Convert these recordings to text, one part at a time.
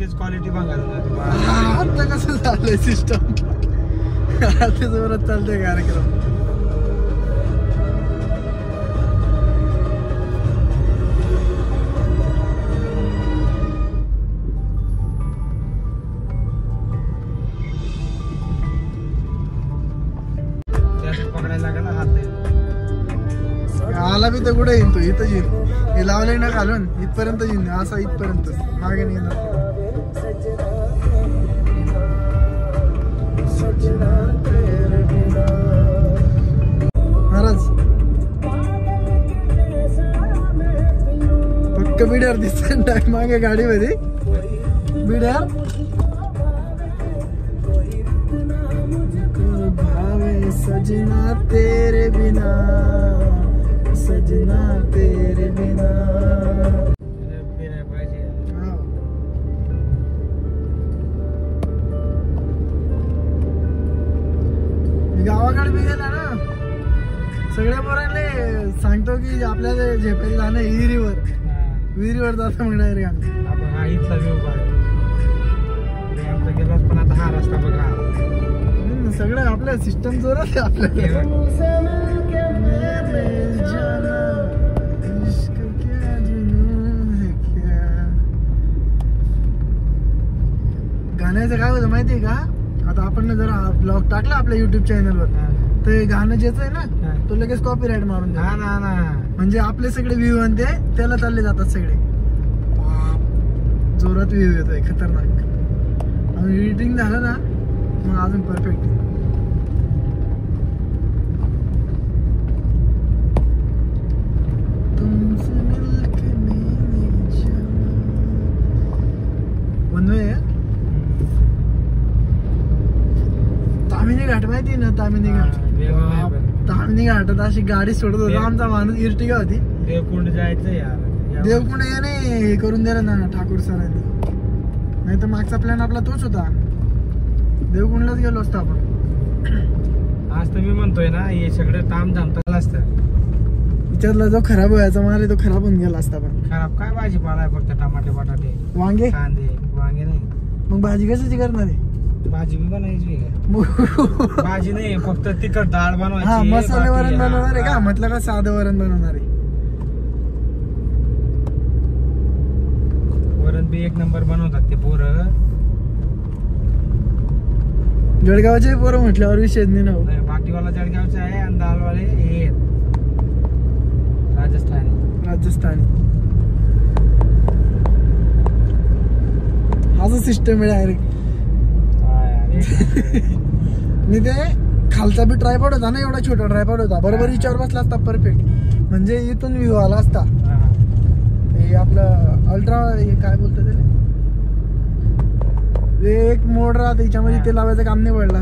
लगेच क्वालिटी बघायला आता कसं झालंय सिस्टम आता जोरात चालतोय कार्यक्रम आला बी तर कुठे येईल तो इथं येईल हे लावलंय ना घालून इथपर्यंत येईल असा इथपर्यंत मागे नाही येणार महाराज पक्क बिड्यावर दिसत मागे गाडीमध्ये बिड्यावर सजना तेरे बिना सजना तेरे बिना गावाकडे बी गेला ना सगळ्या पोरांना सांगतो की आपल्याला झेपायला जाणं विहिरीवर जातं म्हणणार हा इथला व्ह्यू गेलास पण आता हा रस्ता बघा सगळं आपलं सिस्टम जोरात आपल्याला गाण्याचं काय होतं माहितीये का आता आपण जर ब्लॉग टाकला आपल्या युट्यूब चॅनलवर तर गाणं ज्याच आहे ना तो लगेच कॉपीराईट मारून द्या म्हणजे आपले सगळे व्ह्यू आणि ते त्याला चालले जातात सगळे जोरात व्ह्यू येतोय खतरनाक आणि एडिटिंग झालं ना मग अजून परफेक्ट तामिनी घाट माहिती ना तामिनी घाटात अशी गाडी सोडत होता आमचा माणूस इर्टिगा होती देवकुंड जायचं यार देवकुंड हे करून दिलं ना ठाकूर सरांनी नाही तर मागचा प्लॅन आपला तोच होता देवकुंडलाच गेलो असतो आपण आज तर मी म्हणतोय ना हे सगळं तामझाम चाललं असतं विचारला जो खराब व्हायचा मारे तो खराब होऊन गेला असता पण खराब काय भाजीपाला आहे फक्त टमाटे बटाटे वांगे कांदे वांगे नाही मग भाजी कशाची करणार आहे भाजी बी बनायची भाजी नाही फक्त तिखट डाळ बनवायची मसाले वरण बनवणार आहे का म्हटलं का साधं वरण बनवणार आहे वरण बी एक नंबर बनवतात ते पोरं जळगावचे पोरं म्हटल्यावर विषय नाही ना बाटीवाला जळगावचे आहे आणि दालवाले हे राजस्थानी असं सिस्टम आहे डायरेक्ट मी ते खालचा बी ट्रायपॉड होता ना एवढा छोटा ट्रायपॉड होता बरोबर विचार बसला असता परफेक्ट म्हणजे इथून व्ह्यू आला असता हे आपलं अल्ट्रा काय बोलतो ते एक मोड राहत त्याच्यामध्ये ते लावायचं काम नाही पडला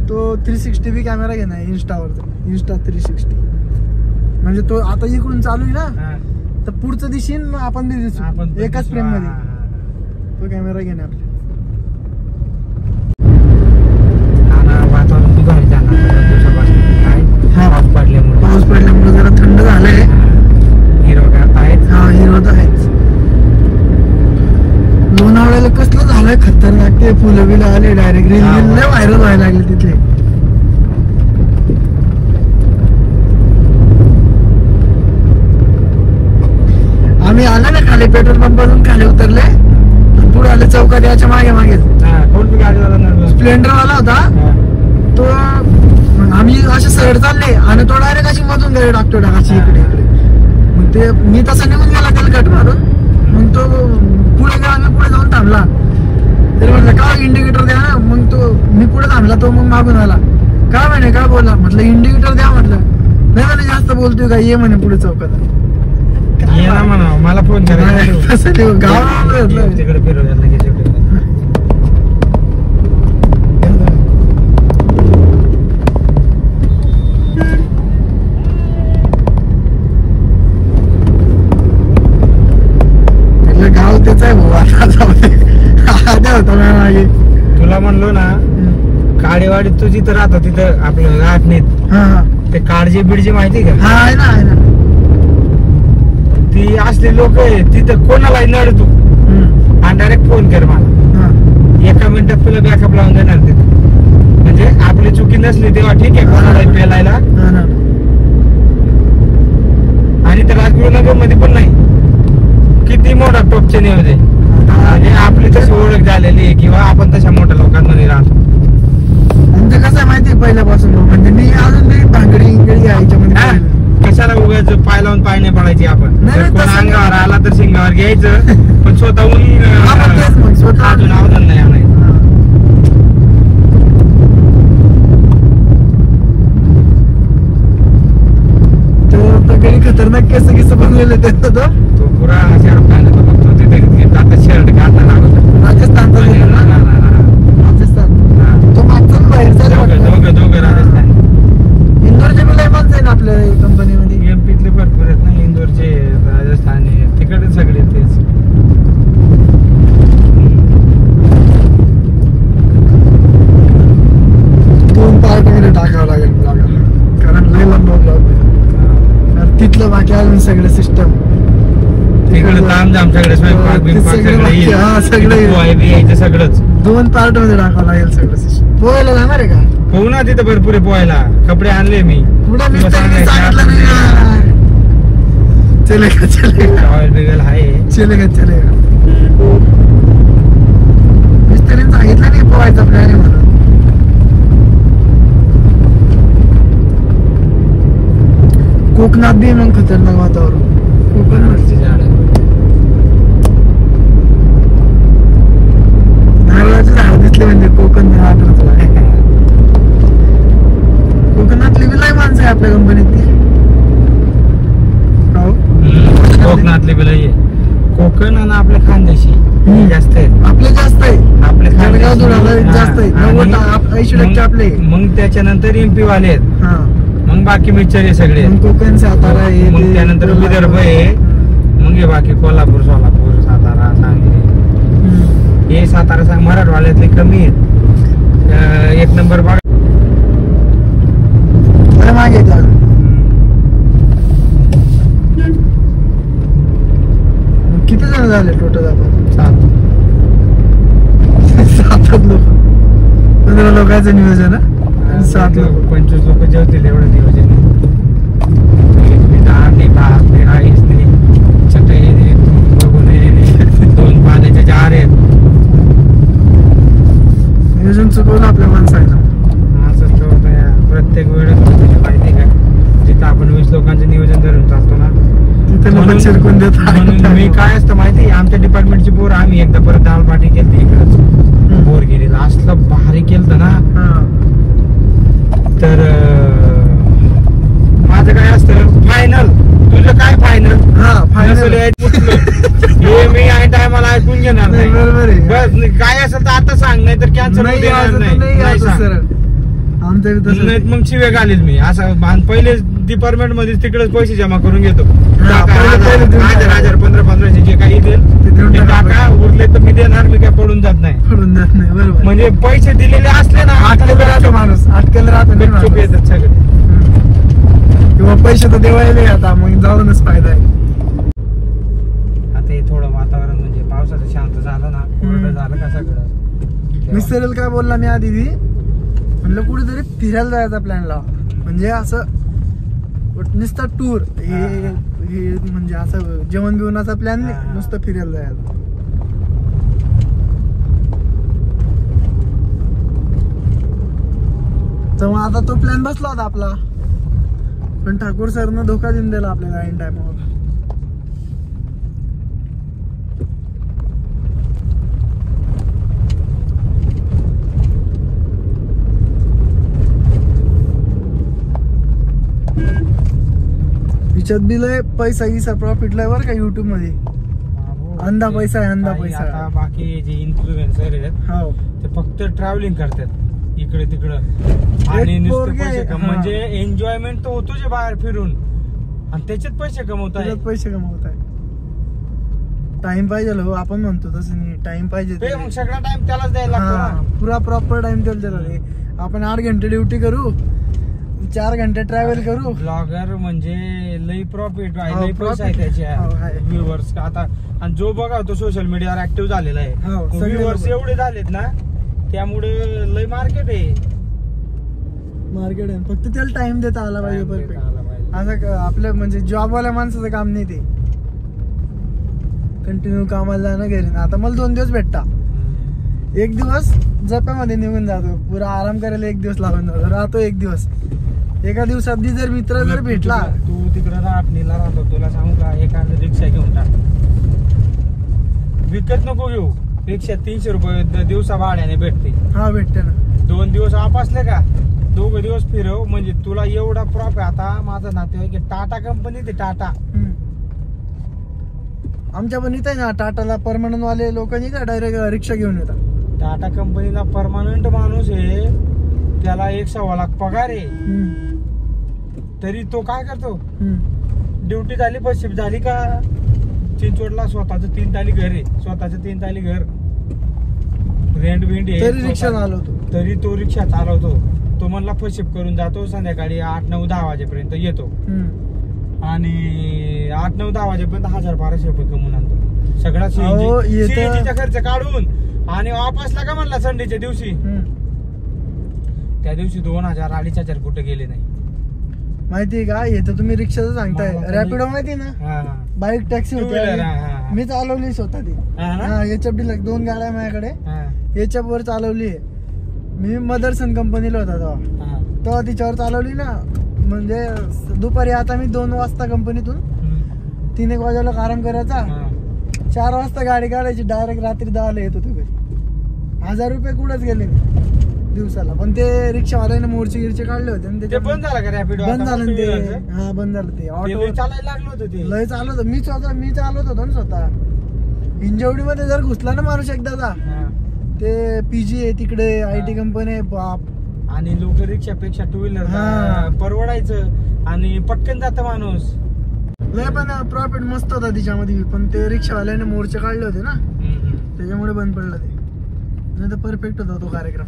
तो 360 बी कॅमेरा घेणार इंस्टावरचा इंस्टा 360 म्हणजे तो आता इकडून चालू आहे ना तर पुढचं दिशीन आपण बी दिसू एकाच फ्रेम मध्ये तो कॅमेरा घेणार आपल्या पाऊस पडल्यामुळे जरा थंड झालंय हिरवगार आहेच हिरवत आहेच लोणावळ्याला कसलं झालंय खतरनाक ते फुलं बिलं आले डायरेक्ट रील व्हायरल व्हायला लागले तिथले आम्ही आलो ना खाली पेट्रोल पंपातून खाली उतरले पुढे आले चौकात याच्या मागे मागे स्प्लेंडर आला होता तो आम्ही असे सरळ चालले आणि तो डायरेक्ट अशी मधून गाडी टाकतो अशी इकडे इकडे मग ते मी तसा निघून गेला त्याला कट मारून मग तो पुढे गेला मी पुढे जाऊन थांबला तरी म्हटलं का इंडिकेटर द्या ना मग तो मी पुढे थांबला तो मग मागून आला काय म्हणे काय बोलला म्हटलं इंडिकेटर द्या म्हटलं नाही म्हणे जास्त बोलतोय का ये म्हणे पुढे चौकात म्हणा मला फोन करायला गावाला तिकडे फिरवलं गाव तेच आहे भाऊ होता मागे तुला म्हणलो ना काडेवाडीत तू जिथं राहतो तिथं आपलं राहत ते काळजी बिडजी माहिती का आहे ना ती असली लोक आहे तिथं कोणालाही नडतो आणि डायरेक्ट फोन कर मला, 1 मिनिटात तुला बॅकअप लावून देणार ते. म्हणजे आपली चुकी नसली तेव्हा ठीक आहे कोणाला पेलायला. आणि त्या राजगुरुनगर मध्ये पण नाही, किती मोठा टॉपचे न्यूज आहे. म्हणजे आपली तशी ओळख झालेली आहे किंवा आपण तशा मोठ्या लोकांमध्ये राहतो. आणि ते कसं आहे माहितीये पहिल्यापासून, म्हणजे मी अजून मी भांगडी इंगडी याच्यामध्ये कशाला उगाच पाय लावून पाय नाही पडायची आपण. कोण अंगावर आला तर शिंगावर घ्यायचं, पण स्वतःहून अजून अवधान नाही आणायचं. खतरनाक केस किस बनलेले तो पुरा शर्ट तो तिथे आता शर्ट काढला राजस्थान तो मागचा बाहेरचा दोघं राजस्थान. इंदोरचे बिल माणसं आहे ना आपल्या कंपनीमध्ये. एमपीतले भरपूर आहेत ना, इंदोरचे राजस्थानी तिकडे सगळे तेच. दोन पार्ट मध्ये टाकावं लागेल कारण लय लंब तिथलं बाकी अजून सगळं सिस्टम तिकडे तामझाम सगळे स्वयंपाक बिंपाक सगळं सगळंच 2 पार्ट मध्ये टाकावं लागेल सगळं सिस्टम. पोहायला जाणार आहे का? पोहू ना, तिथं भरपूर आहे पोहायला. कपडे आणले मी. सांगितलं नाही. चलेगा ऑइल बिगल आहे. चलेगा मिस्त्रीने सांगितलं नाही पोहायचा प्लॅन आहे म्हणून. कोकणात बी मग खतरनाक वातावरण. कोकणाची झाड, नारळाचे झाड दिसले म्हणजे कोकण आठवत तुला. कोकणातली बी लय माणसं आहे आपल्या कंपनीतली. कोकणातली बी लय. कोकण आणि आपले खानदेशी जास्त आहेत. आपले जास्त आहे. आपले जास्त आहे. 90% आपले. मग त्याच्यानंतर एमपी वाले आहेत. मग बाकी मिक्सर आहे सगळे. कोकण सातारा आहे. मग त्यानंतर विदर्भ आहे. मग हे बाकी कोल्हापूर सोलापूर सातारा सांगली. हे सातारा सांग मराठवाड्यातले कमी आहेत. 1 नंबर बाग मागे किती जण झाले टोटल आपण? 7 लोक. 15 लोकांचं नियोजन. 7 लोक 25 लोक जेवतील एवढं नियोजन. राईस चटई बघून 2 पाण्याचे जार आहेत. नियोजन चुकवलं आपल्या माणसाचं. असंच तर होतं यार, प्रत्येक वेळेस माहिती का, जिथं आपण 20 लोकांचं नियोजन धरून चालतो ना तिथे शिरकून देत. मी काय असतं माहिती, आमच्या डिपार्टमेंटची बोर आम्ही एकदा परत दाल पाठी केली इकडच बोर गेलेला असलं भारी केलं ना. तर माझं काय असतं फायनल, तुझं काय फायनल? फायनल हे मी आहे टायमाला ऐकून घेणार नाही. बरोबर आहे. बस काय असेल तर आता सांग, नाही तर कॅन्सल नाही. मग शिवे घालील मी असं. पहिले डिपार्टमेंट मध्ये तिकडेच पैसे जमा करून घेतो. 1500 जे काही देईल ते टाका, उरले तर मी देणार. मी काय पडून जात नाही. बरोबर. म्हणजे पैसे दिलेले असले ना अटकेला राहतो माणूस. अटकेला राहतो येतात सगळे. किंवा पैसे तर देवायला आता मग जाऊनच फायदा आहे. आता हे थोडं वातावरण म्हणजे पावसाचं शांत झालं ना, कोरडं झालं का सगळं. मिस्टरीला काय बोलला मी आधी, म्हणलं कुठेतरी फिरायला जायचा प्लॅन लावा. म्हणजे असं नुसतं टूर हे म्हणजे असं जेवण बिवणाचा प्लॅन नाही, नुसतं फिरायला जायचं. तर आता तो प्लॅन बसला होता आपला, पण ठाकूर सरनं धोका देऊन दिला आपल्याला ऐन टायमावर. हिच्यात दिलंय पैसा गिसा प्रॉफिट लय बरं का युट्यूब मध्ये. अंधा पैसा आहे, अंधा पैसा. आता बाकी जे इन्फ्लुएन्सर आहेत हो ते फक्त ट्रॅव्हलिंग करतात इकडे तिकडं आणि नुसते पैसे म्हणजे एन्जॉयमेंट तर होतो जे बाहेर फिरून, आणि त्याच्यात पैसे कमवताय. पैसे कमवत आहे. टाइम पाहिजे हो, आपण म्हणतो तसं नाही. टाइम पाहिजे, सगळा टाइम त्यालाच द्यायला लागतो. पुरा प्रॉपर टाइम त्याला. आपण 8 घंटे ड्युटी करू, 4 घंटे ट्रॅव्हल करू. ब्लॉगर म्हणजे लई प्रॉफिट आहे, लई पैसा आहे त्याच्या व्ह्यूअर्स आता. आणि जो बघा तो सोशल मीडियावर ऍक्टिव्ह झालेला आहे, व्ह्यूअर्स एवढे झालेत ना, त्यामुळे लई मार्केट आहे. फक्त त्याला टाइम देता आला पाहिजे परफेक्ट. असं आपलं म्हणजे जॉबवाल्या माणसाचं काम नाही ते, कंटिन्यू कामाला जाणं घरी. आता मला 2 दिवस भेटता, 1 दिवस जपामध्ये निघून जातो, पुरा आराम करायला 1 दिवस लागून जातो, राहतो 1 दिवस. एका दिवसात जर मित्र जर भेटला, तू तिकडे राहटणीला राहतो, तुला सांगू का, एखादं रिक्षा घेऊन टाक, विकत नको घेऊ. रिक्षा 300 रुपये दिवसा भाड्याने भेटते. हा भेटते ना. 2 दिवस आप असले का 2 दिवस फिरव, म्हणजे तुला एवढा प्रॉफिट. आता माझा नातेवाईक टाटा कंपनी, ते टाटा आमच्या पण इथे ना, टाटाला परमनंट वाले लोकांनी का डायरेक्ट रिक्षा घेऊन येतात. टाटा कंपनीला परमनंट माणूस आहे, त्याला 1.25 लाख पगार आहे, तरी तो काय करतो, ड्युटी झाली, बस शिफ्ट झाली का, चिंचवडला स्वतःच 3 ताली घर आहे, स्वतःच 3 ताली घर, रेंट बिंट आहे, तरी रिक्षा चालवतो. तरी तो रिक्षा चालवतो. तो म्हणला फर्स्ट शिफ्ट करून जातो, संध्याकाळी 8, 9, 10 वाजेपर्यंत येतो, आणि 8, 9, 10 वाजेपर्यंत 1000-1200 रुपये कमवून आणतो. सगळा सीएनजीचा खर्च काढून. आणि वापसला का म्हणला संडेच्या दिवशी, त्या दिवशी 2000, 2500 कुठे गेले नाही. माहितीये का, हे तर तुम्ही रिक्षाचं सांगताय, रॅपिडो माहिती ना, बाईक टॅक्सी होती, मी चालवली स्वतः ती. HFD 2 गाड्या माझ्याकडे, HF वर चालवली आहे मी. मदरसन कंपनीला होता तेव्हा तिच्यावर चालवली ना. म्हणजे दुपारी, आता मी 2 वाजता कंपनीतून 3-1 वाजेला आराम करायचा, 4 वाजता गाडी काढायची, डायरेक्ट रात्री 10ला येत होतो घरी. 1000 रुपये कुठंच गेले दिवसाला. पण ते रिक्षावाल्याने मोर्चे गिरचे काढले होते, ते बंद झालं का रॅपिडो? बंद झालं ते. हा बंद झालं ते. ऑटो चालायला लागलं होतं ते, लय चालत होतं. मी चालवत होतो ना स्वतः. हिंजवडी मध्ये जर घुसला ना माणूस एकदा, ते PG आहे तिकडे, IT कंपनी आहे, बाप. आणि लोक रिक्षापेक्षा 2 व्हीलर परवडायचं, आणि पटकन जात माणूस. लय पण प्रॉफिट मस्त होता तिच्यामध्ये, पण ते रिक्षावाल्याने मोर्चे काढले होते ना, त्याच्यामुळे बंद पडलं ते. नाही तर परफेक्ट होता तो कार्यक्रम.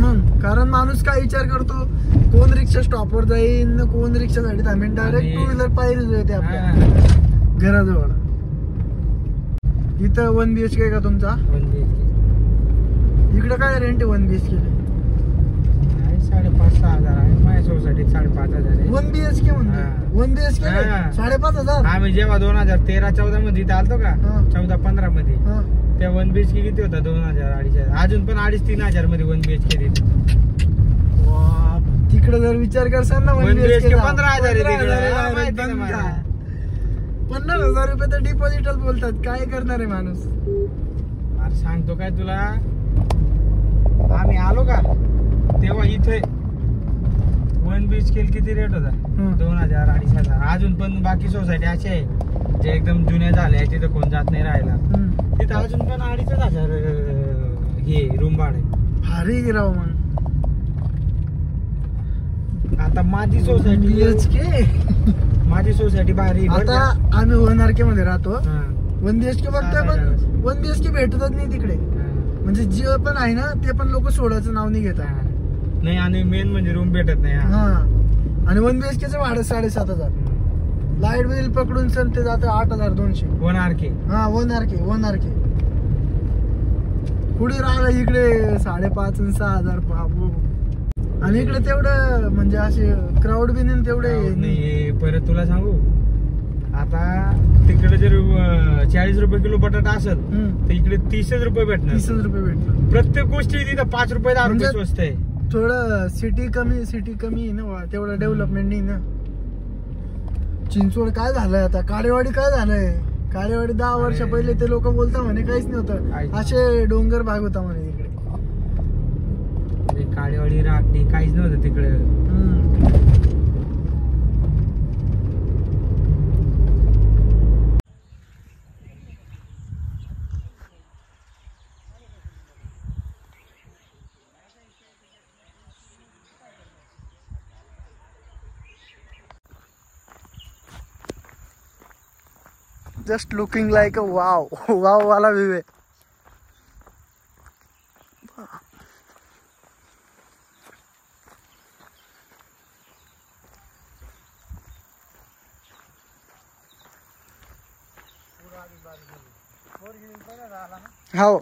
मग कारण माणूस काय विचार करतो, कोण रिक्षा स्टॉपवर जाईल, कोण रिक्षासाठी थांबेल, डायरेक्ट 2 व्हीलर पाहिजे येते आपल्या घराजवळ. इथं 1 BHK का तुमचा? 1 BHK. इकडे काय रेंट आहे 1 BHK? 5,500-6,000 आहे. माझ्या सोसायटीत 5,500 आहे. 1 BHK म्हणजे 1 BHK 5,500. आम्ही जेव्हा 2013-14 मध्ये इथे आलतो का, 14-15 मध्ये, त्या 1 BHK किती होता? 2,000-2,500. अजून पण 2,500-3,000 मध्ये 1 BHK देते. तिकडे जर विचार करसाल ना, 1 BHK 15,000 आहे तिकडे. 50,000 रुपये तर डिपॉझिटच बोलतात. काय करणार आहे माणूस? अरे सांगतो काय तुला, आम्ही आलो का तेव्हा इथे 1 BHK किती रेट होता? 2,000-2,500. अजून पण बाकी सोसायटी अशी आहे जे एकदम जुन्या झाल्या, तिथं कोण जात नाही राहायला, तिथं अजून पण 2,500 हे रूम भाडे. भारी राव. मग आता माझी सोसायटी, माझी सोसायटी भारी. आता आम्ही 1 RK मध्ये राहतो, 1 BHK बघतोय, पण 1 BHK भेटतच नाही तिकडे. म्हणजे जे पण आहे ना, ते पण लोक सोडायचं नाव नाही घेतात. नाही, आणि मेन म्हणजे रूम भेटत नाही. आणि 1 BHK चं भाडं 7,500. लाईट बिल पकडून सर ते जातं 8,200. 1 RK. 1 RK. पुढे राहिला इकडे 5,500 आणि 6,000 बाबू. आणि इकडे तेवढं म्हणजे असे क्राऊड बी नाही तेवढे. परत तुला सांगू, आता तिकडे जर 40 रुपये किलो बटाटा असेल, तर इकडे 30 रुपये भेटणार. 30 रुपये भेटणार प्रत्येक गोष्टी. तिथं 5 रुपये 10 रुपये स्वस्त आहे. थोडं सिटी कमी आहे ना, तेवढं डेव्हलपमेंट नाही ना. चिंचवड काय झालंय आता, काळेवाडी काय झालंय. काळेवाडी 10 वर्ष पहिले ते लोक बोलता म्हणे काहीच नव्हतं, असे डोंगर भाग होता म्हणे इकडे. काळेवाडी राहते काहीच नव्हतं तिकडे. Just looking like a wow वाला व्ह्यू आहे. हो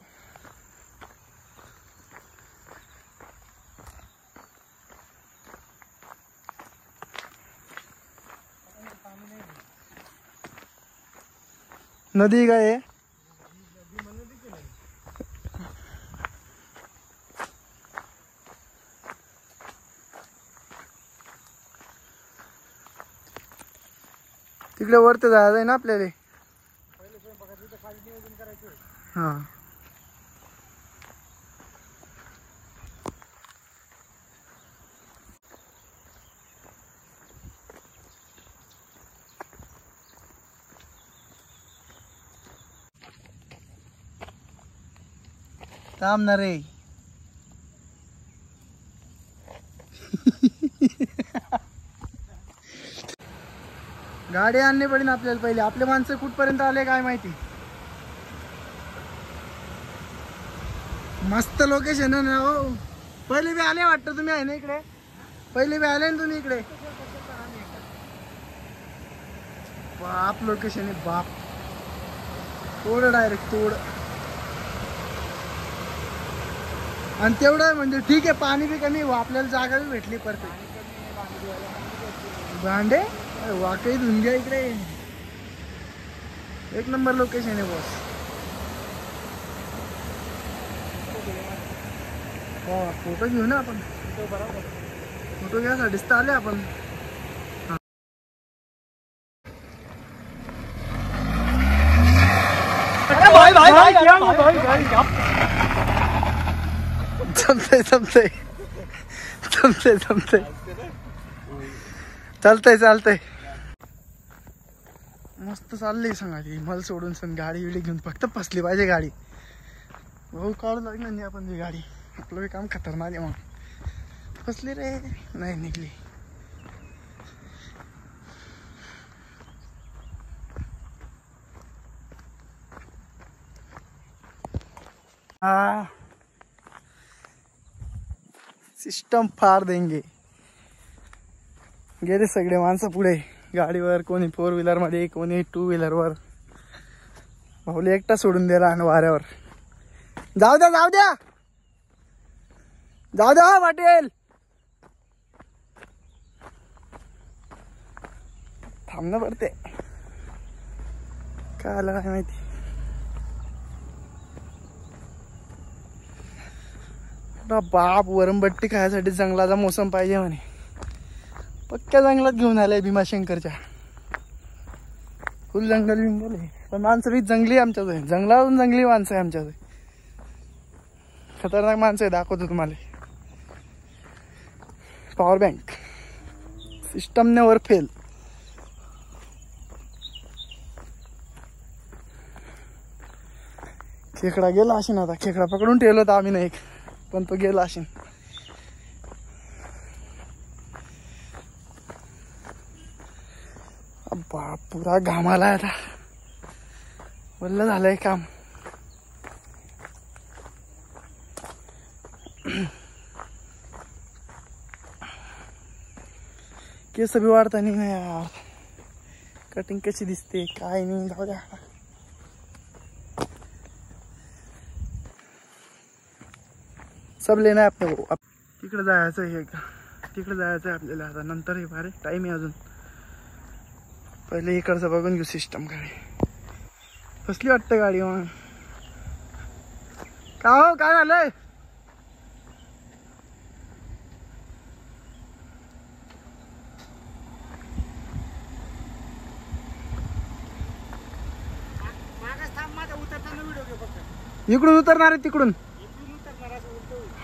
नदी काय आहे? तिकडे वरती जायचं आहे ना आपल्याला. हा थांब ना रे. गाडी आणली पडेल आपल्याला पहिले. आपले माणसं कुठपर्यंत आले काय माहिती. मस्त लोकेशन आहे ना हो. पहिले बी आले वाटतं तुम्ही आहे ना इकडे. पहिले बी आले ना तुम्ही इकडे. बाप लोकेशन आहे बाप. तोड डायरेक्ट तोड. आणि तेवढं म्हणजे ठीक आहे. पाणी बी कमी आपल्याला जागा बी भेटली परफेक्ट. भांडे वाकई धुऊन घ्या इकडे. एक नंबर लोकेशन आहे बॉस. फोटो घेऊ ना आपण. फोटो घ्यायसाठीच तर आले आपण. जमतंय जमतंय जमतंय जमतंय चालतंय चालतंय. मस्त चाललंय सांगा ती. मला सोडून सण गाडी विडी घेऊन फक्त फसली पाहिजे गाडी. भाऊ काढू लागणार नाही आपण ती गाडी. आपलं काम खतरनाक आहे. मग फसली रे. नाही निघली. हा सिस्टम फार देंगे. गेले सगळे माणसं पुढे गाडीवर. कोणी 4 व्हीलर मध्ये, कोणी 2 व्हीलरवर. भाऊला एकटा सोडून दिला आणि वाऱ्यावर. जाऊ द्या जाऊ द्या जाऊ द्या पाटील. थांबणं पडते. काय आलं काय माहिती. बाप वरमबट्टी खायसाठी जंगलाचा मोसम पाहिजे म्हणे. पक्क्या जंगलात घेऊन आलाय भीमाशंकरच्या. फुल जंगल विंगल आहे. पण माणसं बी जंगली आमच्याकडे. जंगलातून जंगली माणसं आहे आमच्याकडे. खतरनाक माणसं आहे. दाखवतो तुम्हाला. Power bank system never fail. खेकडा गेला असेल आता. खेकडा पकडून ठेवलं होतं आम्ही. नाही पण तो गेला असेल. बाप पुरा घामाला आता. वल्ल झालंय काम. केस बी वाढता नाही यार. कटिंग कशी दिसते काय नाही. जाऊ द्या. सब लेना है आपने को. तिकडे जायचं आहे. तिकडे जायचं आहे आपल्याला आता. नंतर हे भारी टाइम आहे अजून. पहिले इकडचं बघून घेऊ सिस्टम काय. कसली वाटतं गाडी मग. का हो काय झालंय. इकडून उतरणार आहे तिकडून.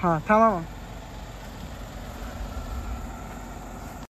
हा थांबा मग.